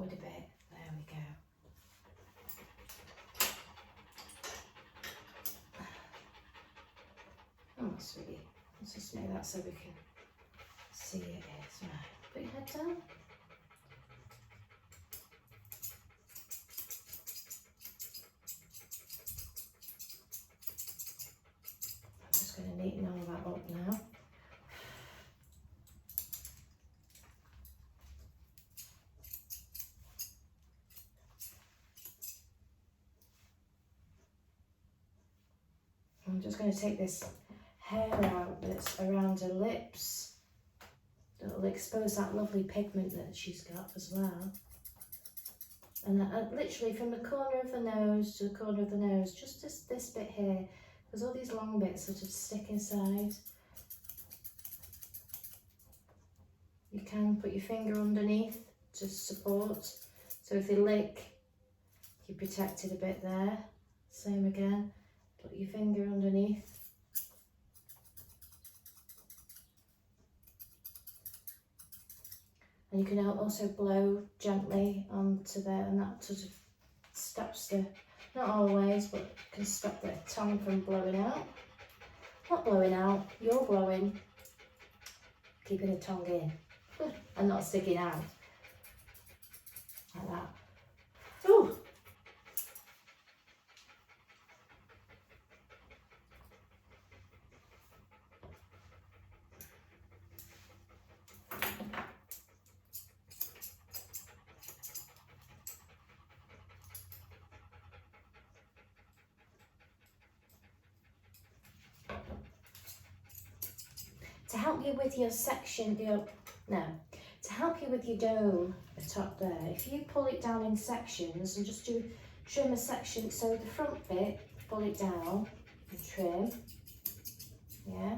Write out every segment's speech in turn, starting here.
forward a bit. There we go. Oh, sweetie. Let's just make that so we can see it is. Right, put your head down. I'm just going to neaten all that up now. I'm just going to take this hair out that's around her lips. It'll expose that lovely pigment that she's got as well. And literally from the corner of the nose to the corner of the nose, just this bit here, because all these long bits sort of stick inside. You can put your finger underneath to support. So if they lick, you're protected a bit there. Same again. Put your finger underneath. And you can also blow gently onto there, and that sort of stops the, not always, but can stop the tongue from blowing out. Not blowing out, you're blowing, keeping the tongue in and not sticking out. Like that. Ooh. To help you with your section, to help you with your dome atop there, if you pull it down in sections and just trim a section, so the front bit, pull it down and trim, yeah,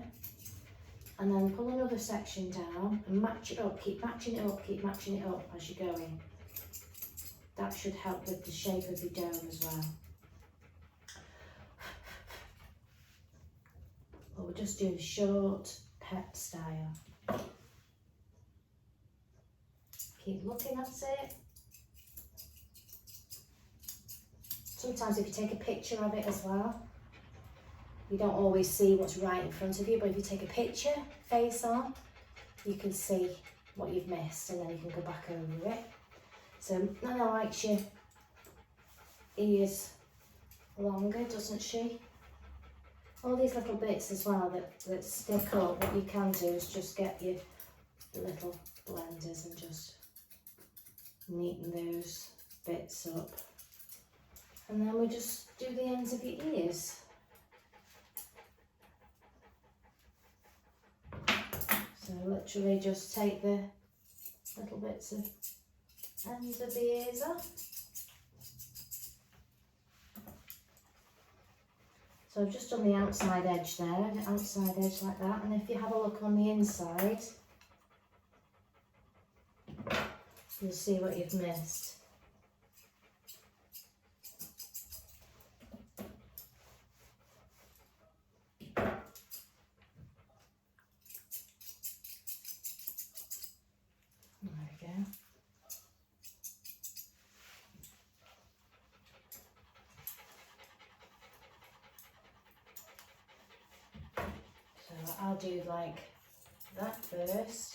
and then pull another section down and match it up, keep matching it up as you're going. That should help with the shape of your dome as well. But we're just doing short pet style. Keep looking at it. Sometimes if you take a picture of it as well, you don't always see what's right in front of you, but if you take a picture, face on, you can see what you've missed and then you can go back over it. So Nana likes your ears longer, doesn't she? All these little bits as well that stick up, what you can do is just get your little blenders and just neaten those bits up. And then we just do the ends of your ears. So literally just take the little bits of ends of the ears off. So I've just done the outside edge there, the outside edge like that, and if you have a look on the inside, you'll see what you've missed. There we go. So I'll do like that first.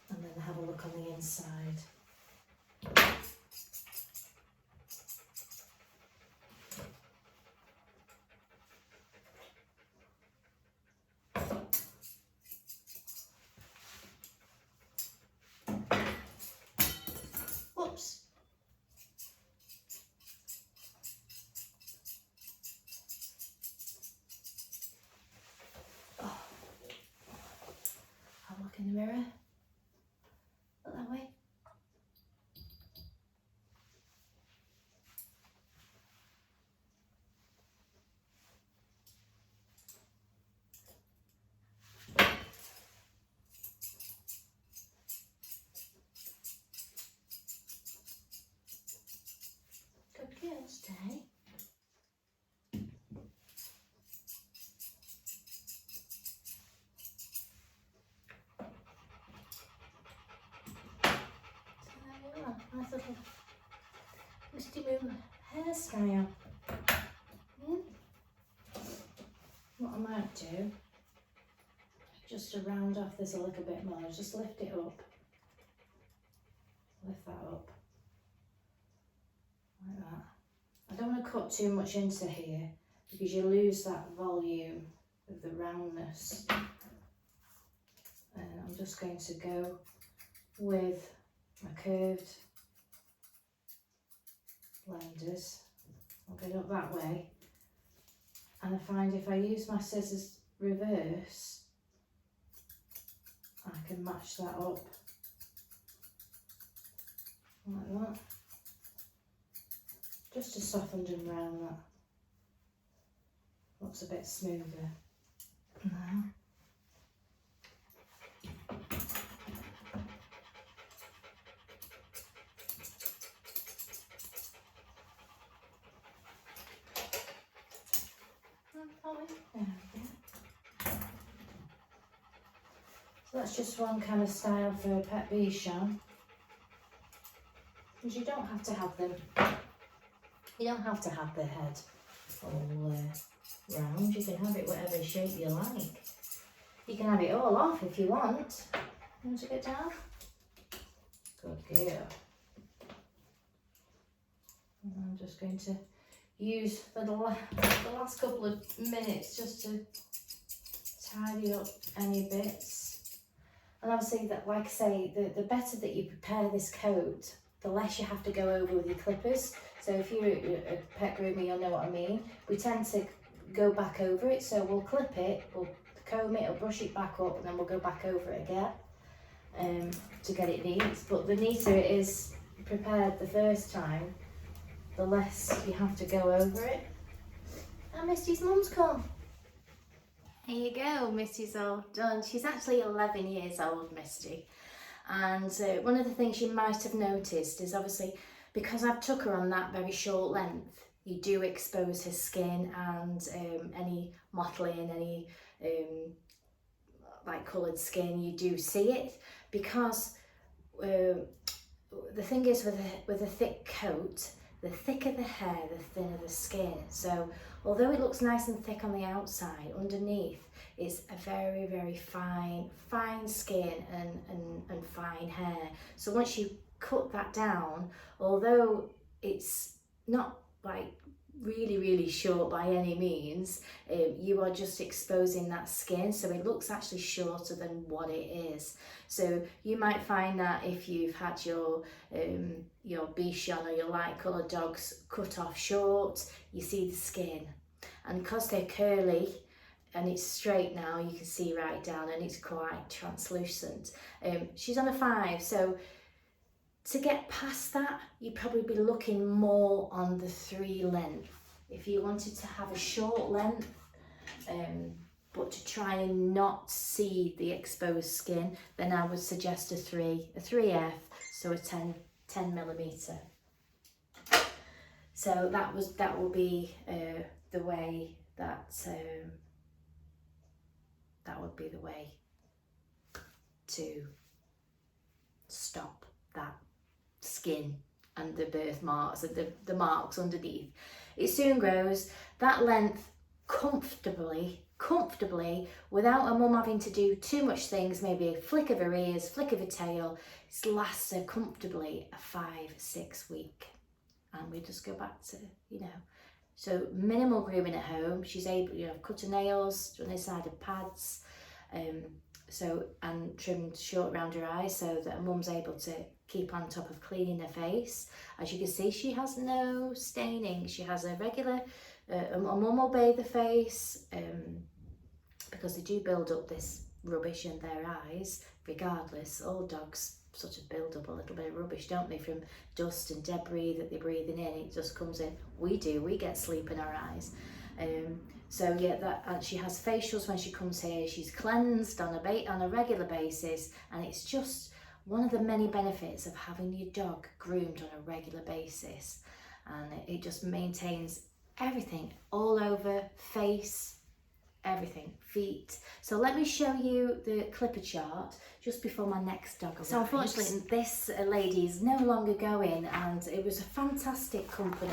And then have a look on the inside. Whoops. Oh. I'll look in the mirror. Look that way. Good girl, stay. style. What I might do, just to round off this a little bit more, just lift it up. Lift that up. Like that. I don't want to cut too much into here because you lose that volume of the roundness. And I'm just going to go with my curved blenders. I'll get up that way. And I find if I use my scissors reverse, I can match that up like that, just to soften and round that. Looks a bit smoother now. So that's just one kind of style for a pet Bichon. And you don't have to have them. You don't have to have the head all round. You can have it whatever shape you like. You can have it all off if you want. You want to get down? Good girl. And I'm just going to use the last couple of minutes just to tidy up any bits. And obviously, that, like I say, the better that you prepare this coat, the less you have to go over with your clippers. So if you're a pet groomer, you'll know what I mean. We tend to go back over it, so we'll clip it, we'll comb it, or brush it back up, and then we'll go back over it again to get it neat. But the neater it is prepared the first time, the less you have to go over it. And Misty's mum's come. There you go, Misty's all done. She's actually 11 years old, Misty. And one of the things you might have noticed is obviously because I've took her on that very short length, you do expose her skin and any mottling, any like coloured skin, you do see it. Because the thing is with a thick coat, the thicker the hair, the thinner the skin. So although it looks nice and thick on the outside, underneath it's a very, very fine skin and fine hair. So once you cut that down, although it's not like really, really short by any means, you are just exposing that skin, so it looks actually shorter than what it is. So you might find that if you've had your Bichon or your light coloured dogs cut off short, you see the skin, and because they're curly and it's straight now, you can see right down and it's quite translucent. She's on a 5, so to get past that, you'd probably be looking more on the 3 length. If you wanted to have a short length, but to try and not see the exposed skin, then I would suggest a 3F, so a 10 millimeter. So that will be the way that would be the way to stop that skin and the birthmarks and the marks underneath. It soon grows that length comfortably without a mum having to do too much things, maybe a flick of her ears, flick of her tail. It lasts her comfortably a 5-6 week, and we just go back to, so minimal grooming at home. She's able, cut her nails, on the side of pads, and trimmed short around her eyes so that a mum's able to keep on top of cleaning her face. As you can see, she has no staining. She has a regular, a mum will bathe the face because they do build up this rubbish in their eyes regardless. All dogs sort of build up a little bit of rubbish, don't they, from dust and debris that they're breathing in. It just comes in. We get sleep in our eyes. So yeah, and she has facials when she comes here. She's cleansed on a regular basis, and it's just one of the many benefits of having your dog groomed on a regular basis. And it just maintains everything all over, face, everything, feet. So let me show you the clipper chart just before my next dog arrives. So unfortunately this lady is no longer going, and it was a fantastic company.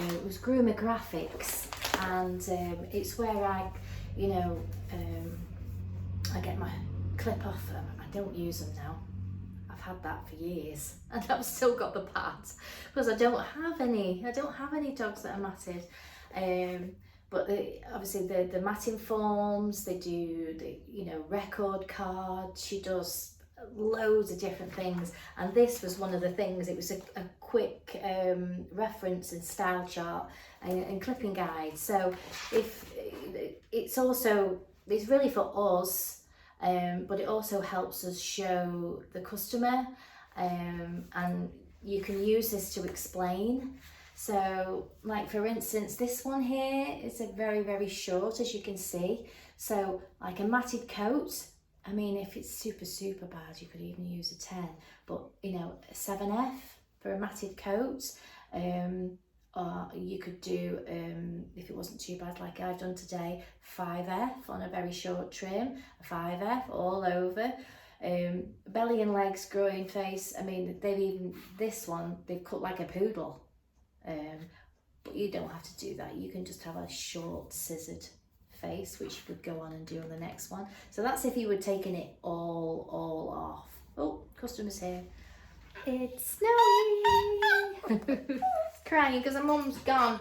It was Groomer Graphics, and it's where I, you know, I get my clip off. I don't use them now. I've had that for years, and I've still got the pads because I don't have any dogs that are matted. But obviously the matting forms, they do the, you know, record cards. She does loads of different things, and this was one of the things. It was a quick reference and style chart and clipping guide. So if it's really for us, but it also helps us show the customer, and you can use this to explain. So like for instance, this one here is a very, very short, as you can see. So like a matted coat, I mean, if it's super, super bad, you could even use a 10, but you know, a 7F for a matted coat. Or you could do, if it wasn't too bad like I've done today, 5F on a very short trim, a 5F all over. Belly and legs, groin, face, I mean, this one, they've cut like a poodle. But you don't have to do that. You can just have a short scissored face, which you could go on and do on the next one. So that's if you were taking it all off. Oh, customer's here. It's snowing. Crying because her mum's gone.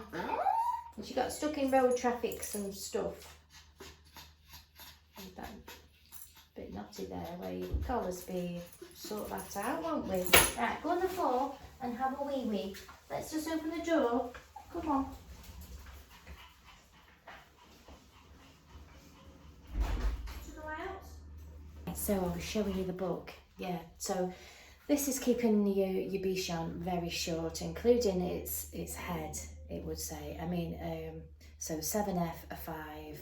And she got stuck in road traffic and stuff. That bit naughty there where your collars be. Sort that out, won't we? Right, go on the floor and have a wee wee. Let's just open the door. Come on. To go out. So I was showing you the book. Yeah. So this is keeping your Bichon very short, including its head. It would say. I mean, so 7F, a 5,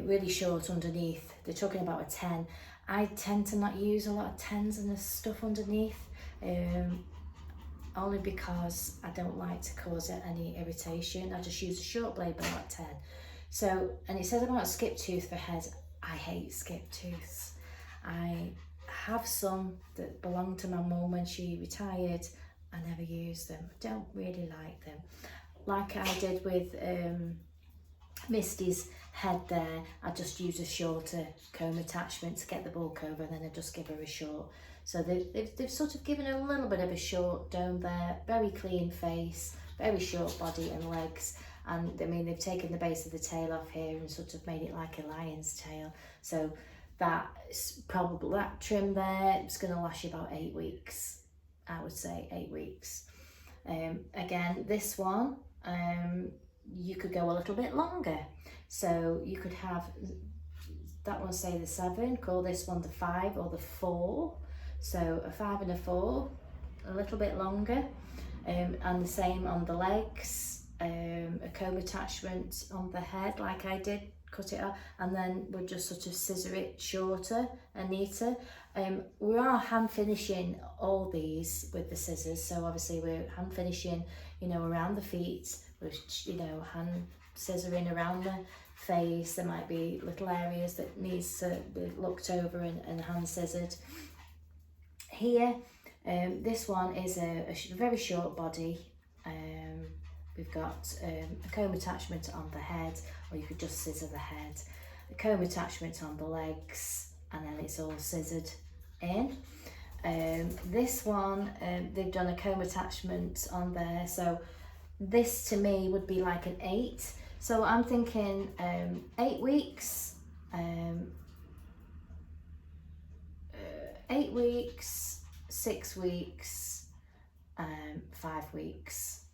really short underneath. They're talking about a 10. I tend to not use a lot of 10s and the stuff underneath. Only because I don't like to cause it any irritation. I just use a short blade, but not 10. So, and it says about skip tooth for head. I hate skip tooths. I have some that belonged to my mum when she retired. I never used them. I don't really like them. Like I did with Misty's head there, I just use a shorter comb attachment to get the bulk over, and then I just give her a short. So they've sort of given her a little bit of a short dome there, very clean face, very short body and legs. And I mean, they've taken the base of the tail off here and sort of made it like a lion's tail. So that's probably, that trim there, it's going to last you about 8 weeks. I would say 8 weeks. Again, this one, you could go a little bit longer. So you could have that one, say the 7, call this one the 5 or the 4. So a 5 and a 4, a little bit longer, and the same on the legs, a comb attachment on the head like I did, cut it off, and then we'll just sort of scissor it shorter and neater. We are hand finishing all these with the scissors, so obviously we're hand finishing, you know, around the feet, which, you know, hand scissoring around the face. There might be little areas that needs to be looked over and hand scissored. Here, this one is a very short body. We've got a comb attachment on the head, or you could just scissor the head. A comb attachment on the legs, and then it's all scissored in. This one, they've done a comb attachment on there, so this to me would be like an 8. So I'm thinking 8 weeks, 8 weeks, 6 weeks, 5 weeks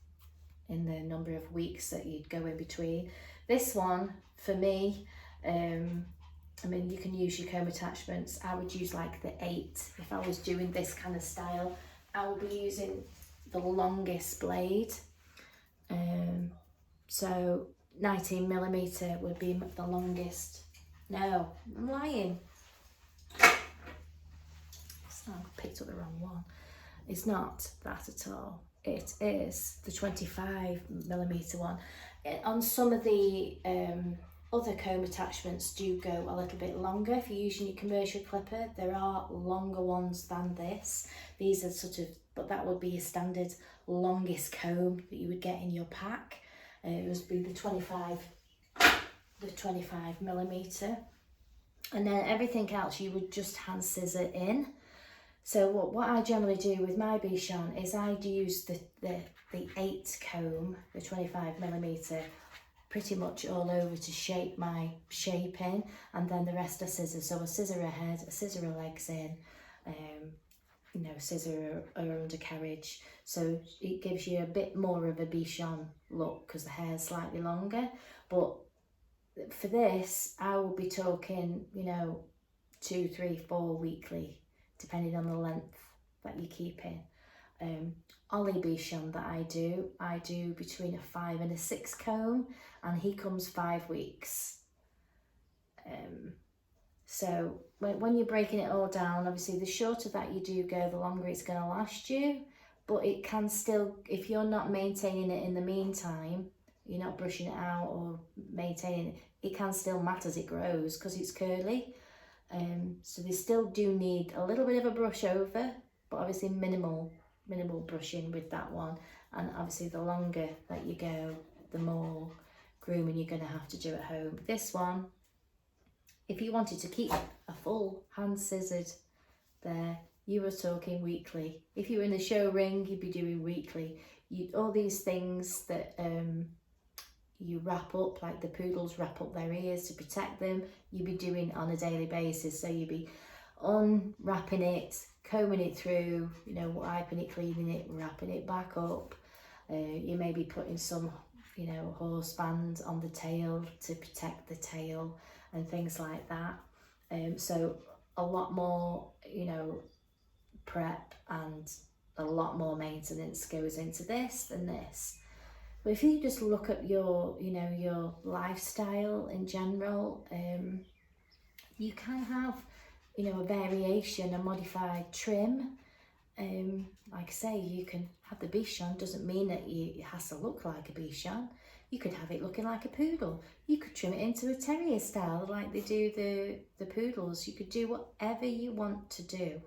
in the number of weeks that you'd go in between. This one, for me, I mean, you can use your comb attachments. I would use like the 8. If I was doing this kind of style, I would be using the longest blade. So 19mm would be the longest. No, I'm lying. I picked up the wrong one. It's not that at all. It is the 25mm one. On some of the other comb attachments do go a little bit longer. If you're using your commercial clipper, there are longer ones than this. These are sort of, but that would be your standard longest comb that you would get in your pack. It would be the 25 millimeter. And then everything else you would just hand scissor in. So what I generally do with my Bichon is I use the 8 comb, the 25 millimeter, pretty much all over to shape my shape in, and then the rest are scissors. So a scissor a head, a scissor a legs in, you know, scissor a undercarriage. So it gives you a bit more of a Bichon look because the hair's slightly longer. But for this, I will be talking, you know, 2, 3, 4 weekly, depending on the length that you're keeping. Ollie Bichon that I do between a 5 and a 6 comb, and he comes 5 weeks. So when you're breaking it all down, obviously the shorter that you do go, the longer it's going to last you. But it can still, if you're not maintaining it in the meantime, you're not brushing it out or maintaining it, it can still mat as it grows because it's curly. So they still do need a little bit of a brush over, but obviously minimal brushing with that one. And obviously the longer that you go, the more grooming you're going to have to do at home. This one, if you wanted to keep a full hand scissored there, you were talking weekly. If you were in a show ring, you'd be doing weekly. All these things that you wrap up, like the poodles wrap up their ears to protect them, you'd be doing on a daily basis. So you'd be unwrapping it, combing it through, you know, wiping it, cleaning it, wrapping it back up. You may be putting some, you know, horse bands on the tail to protect the tail and things like that. So a lot more, you know, prep and a lot more maintenance goes into this than this. But if you just look at your, you know, your lifestyle in general, you can have, you know, a variation, a modified trim. Like I say, you can have the Bichon, doesn't mean that it has to look like a Bichon. You could have it looking like a poodle. You could trim it into a terrier style like they do the poodles. You could do whatever you want to do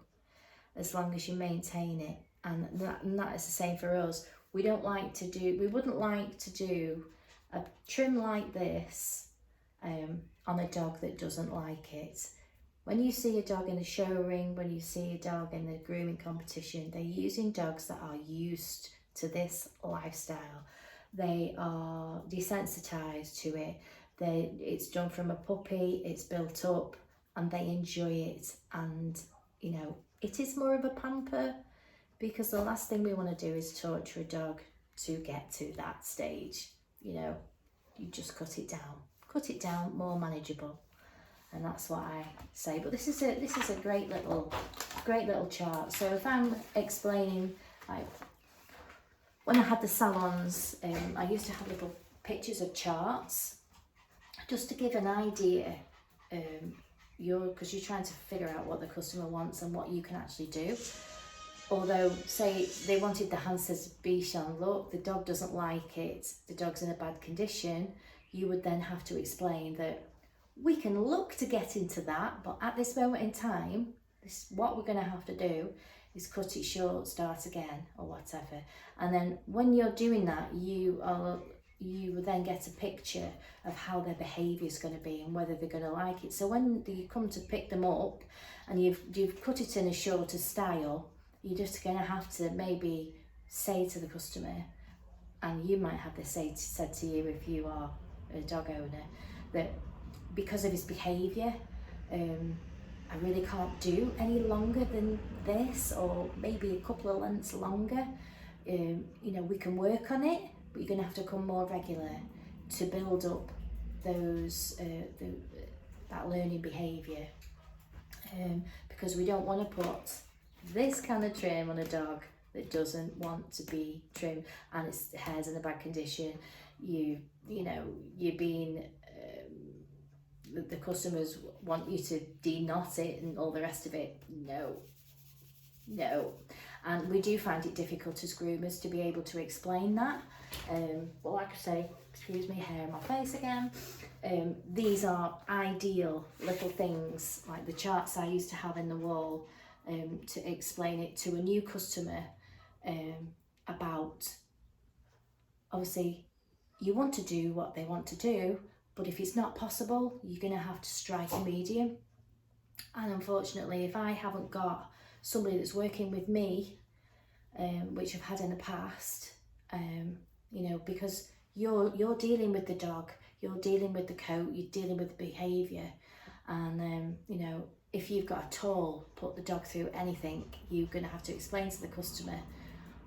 as long as you maintain it. And that is the same for us. We wouldn't like to do a trim like this on a dog that doesn't like it. When you see a dog in a show ring, when you see a dog in the grooming competition, they're using dogs that are used to this lifestyle. They are desensitized to it. It's done from a puppy, it's built up, and they enjoy it. And, you know, it is more of a pamper, because the last thing we want to do is torture a dog to get to that stage. You know, you just cut it down, more manageable. And that's what I say. But this is a great little chart. So if I'm explaining, like when I had the salons, I used to have little pictures of charts just to give an idea. Because you're trying to figure out what the customer wants and what you can actually do. Although, say they wanted the hand scissors Bichon look, the dog doesn't like it, the dog's in a bad condition, you would then have to explain that we can look to get into that, but at this moment in time, what we're going to have to do is cut it short, start again, or whatever. And then when you're doing that, you will then get a picture of how their behaviour is going to be and whether they're going to like it. So when you come to pick them up and you've cut it in a shorter style, you're just going to have to maybe say to the customer, and you might have this said to you if you are a dog owner, that because of his behaviour, I really can't do any longer than this, or maybe a couple of lengths longer. You know, we can work on it, but you're going to have to come more regular to build up those that learning behaviour, because we don't want to put this kind of trim on a dog that doesn't want to be trimmed and its hair's in a bad condition. You know, you're being the customers want you to de-knot it and all the rest of it. No. And we do find it difficult as groomers to be able to explain that. But like I say, excuse me, hair on my face again. these are ideal little things, like the charts I used to have in the wall, to explain it to a new customer, about, obviously you want to do what they want to do, but if it's not possible, you're going to have to strike a medium. And unfortunately, if I haven't got somebody that's working with me, which I've had in the past, you know, because you're dealing with the dog, you're dealing with the coat, you're dealing with the behaviour, and you know, if you've got a toll, put the dog through anything, you're going to have to explain to the customer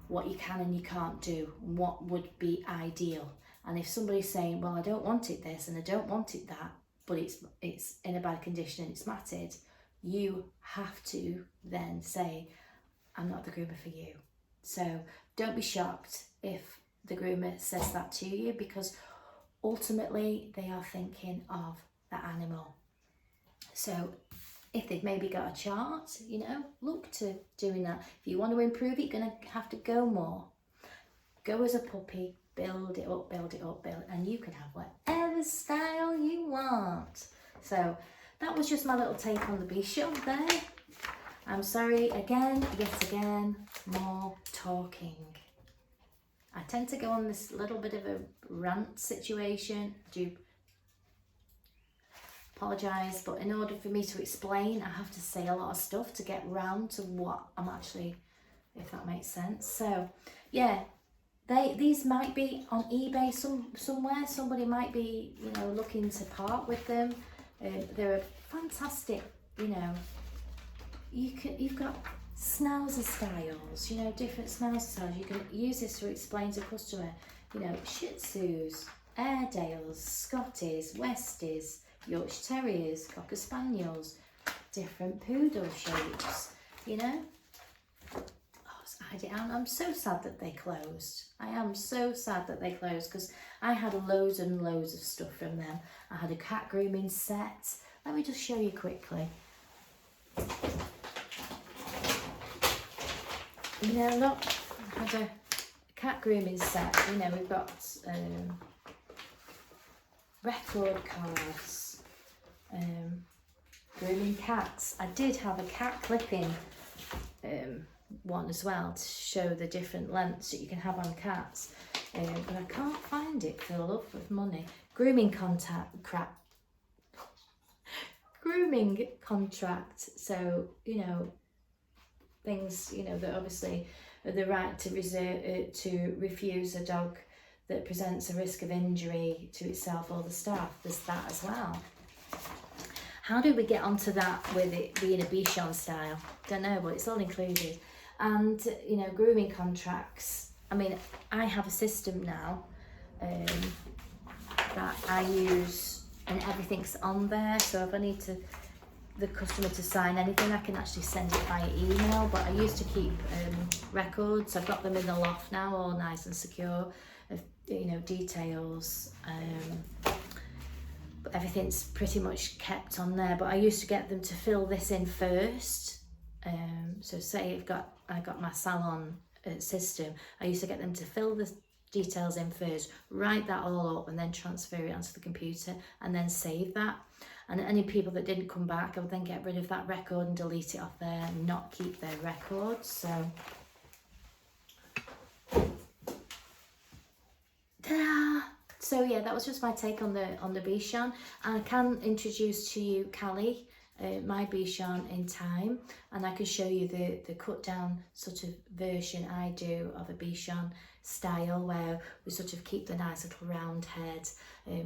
what you can and you can't do, what would be ideal. And if somebody's saying, well, I don't want it this and I don't want it that, but it's in a bad condition and it's matted, you have to then say, I'm not the groomer for you. So don't be shocked if the groomer says that to you, because ultimately they are thinking of the animal. So if they've maybe got a chart, you know, look to doing that. If you want to improve it, you're going to have to go more. Go as a puppy, build it up, build it up, and you can have whatever style you want. So that was just my little take on the Bichon there. I'm sorry, yet again, more talking. I tend to go on this little bit of a rant situation. I do apologise, but in order for me to explain, I have to say a lot of stuff to get round to what I'm actually, if that makes sense. So yeah, these might be on eBay somewhere. Somebody might be, you know, looking to part with them. They're fantastic, you know. You've got schnauzer styles, you know, different schnauzer styles. You can use this to explain to customer, you know, Shih Tzus, Airedales, Scotties, Westies, Yorkshire Terriers, Cocker Spaniels, different poodle shapes, you know. I'm so sad that they closed. I am so sad that they closed, because I had loads and loads of stuff from them. I had a cat grooming set. Let me just show you quickly. You know, look, I had a cat grooming set. You know, we've got record cards, grooming cats. I did have a cat clipping one as well, to show the different lengths that you can have on cats, but I can't find it for the love of money. Grooming contract. So, you know, things, you know, that obviously are the right to refuse a dog that presents a risk of injury to itself or the staff. There's that as well. How did we get onto that with it being a Bichon style? Don't know, but it's all included. And, you know, grooming contracts. I mean, I have a system now that I use, and everything's on there. So if I need the customer to sign anything, I can actually send it via email. But I used to keep records. I've got them in the loft now, all nice and secure, of, you know, details. But everything's pretty much kept on there. But I used to get them to fill this in first. So say I got my salon system, I used to get them to fill the details in first, write that all up, and then transfer it onto the computer and then save that. And any people that didn't come back, I would then get rid of that record and delete it off there and not keep their records. So ta-da! So yeah, that was just my take on the Bichon. And I can introduce to you Callie, my Bichon, in time, and I can show you the cut down sort of version I do of a Bichon style, where we sort of keep the nice little round head.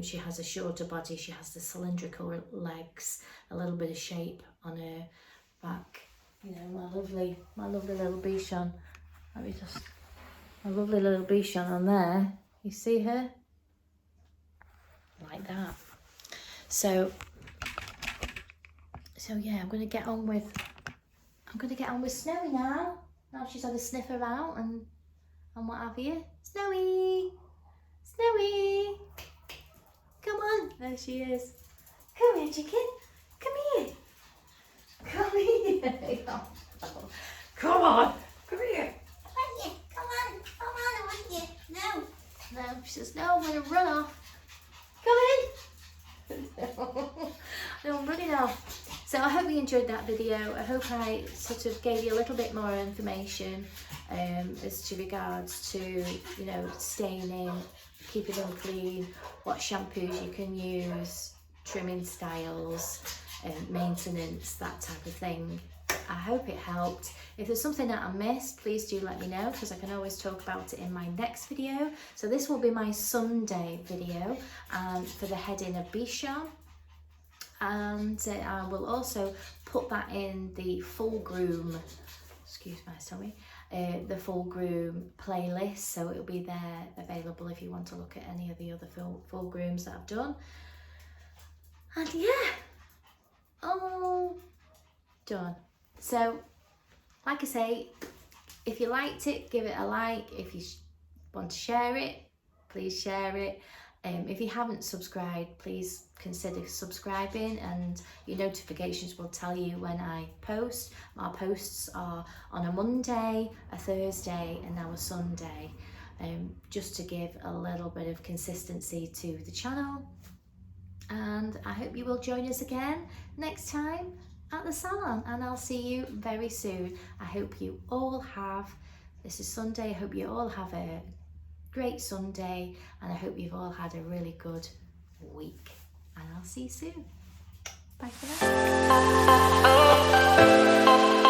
She has a shorter body, she has the cylindrical legs, a little bit of shape on her back. You know, my lovely little Bichon. Let me just, my lovely little Bichon on there. You see her? Like that. So yeah, I'm gonna get on with Snowy now. Now she's had a sniffer out and what have you. Snowy! Snowy! Come on! There she is. Come here, chicken. Come here. Come here. Come on. Come here. I want you. Come on. Come on, I want you. No. No, she says, no, I'm gonna run off. Come in. So I hope you enjoyed that video. I hope I sort of gave you a little bit more information as to regards to, you know, staining, keeping them clean, what shampoos you can use, trimming styles, maintenance, that type of thing. I hope it helped. If there's something that I missed, please do let me know, because I can always talk about it in my next video. So this will be my Sunday video for the heading of Bichon. And I will also put that in the full groom, excuse my tummy, the full groom playlist, so it'll be there available if you want to look at any of the other full grooms that I've done. And yeah, all done. So like I say, if you liked it, give it a like. If you want to share it, please share it. If you haven't subscribed, please consider subscribing, and your notifications will tell you when I post. My posts are on a Monday, a Thursday, and now a Sunday, just to give a little bit of consistency to the channel. And I hope you will join us again next time at the salon, and I'll see you very soon. I hope you all have, this is Sunday, I hope you all have a great Sunday, and I hope you've all had a really good week, and I'll see you soon. Bye for now.